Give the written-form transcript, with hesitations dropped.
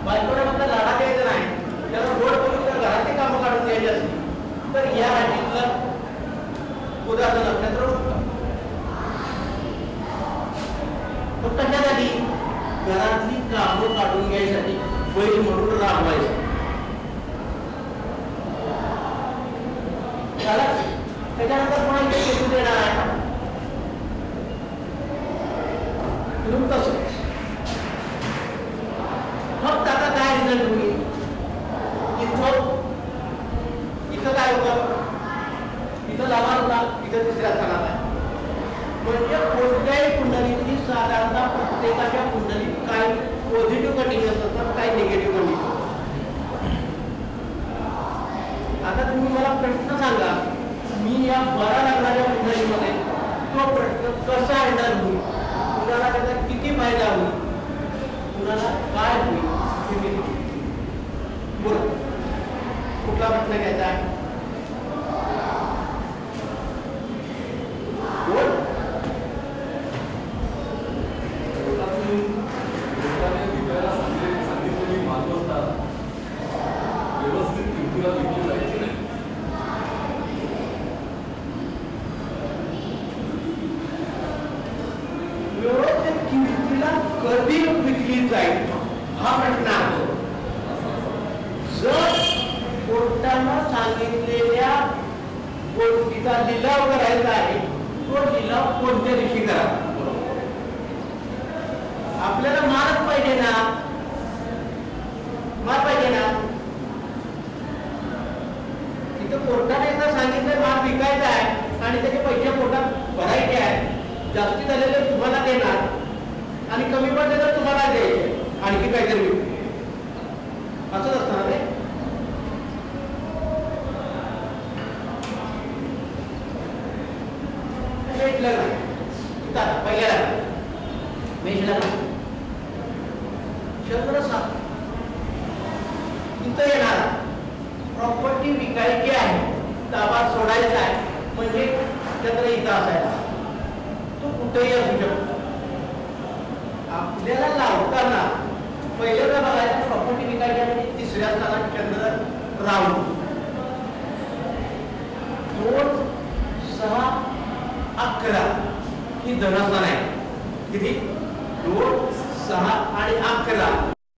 बायकोला फक्त लाडा द्यायचा नाही, त्याला गोड बोलून त्या घरातली कामं काढून द्यायची असतील तर या हॅटीतलं उदाहरण आपल्याकडे उत्तम. पण कशासाठी? घरातली कामं काढून घ्यायसाठी, बैल म्हणून राबवायचं. त्याच्यानंतर पुन्हा इथे शेतू देणार आहे तसं. मग आता काय रिझल्ट होईल? इथं काय होतं? इथं लावा होता, इथं तिसऱ्या स्थानात आहे. म्हणजे कोणत्याही कुंडलीतली साधारणतः प्रत्येकाच्या कुंडलीत काही पॉझिटिव्ह कंडिशन असतात, काही निगेटिव्ह कंडिशन. आता तुम्ही मला प्रश्न सांगा, मी या 12 लागणाऱ्या कुंडलीमध्ये तो प्रश्न कसा हँडल होईल, कुणाला त्याचा किती फायदा होईल, कुणाला काय होईल हे मी बोल. कुठला प्रश्न घ्यायचा आहे? बोल. व्यवस्थित किमतीला विकली जायची नाही. व्यवस्थित किमतीला कधी विकली जाईल हा प्रश्न आहे. जर कोर्टानं सांगितलेल्या गोष्टीचा लिलाव करायचा आहे, तो लिलाव कोणत्या दिवशी करा? आपल्याला मालच पाहिजे ना, माल पाहिजे ना. तिथं कोर्टाने एकदा सांगितलं माल विकायचा आहे आणि त्याचे पैसे कोर्टात भरायचे आहे, जास्ती झालेले तुम्हाला देणार आणि कमी पडले तर तुम्हाला द्यायचे, आणखी काहीतरी असंच असतं ना ते. पहिल्या मेषला चंद्र सात इथं येणार प्रॉपर्टी विकायची आहे, ताबा सोडायचा आहे, म्हणजे चंद्र इथं असायला, तो कुठेही असू शकतो. आपल्याला लावताना पहिल्यांदा बघायचं प्रॉपर्टी विकायची म्हणजे तिसऱ्या स्थानात चंद्र राहून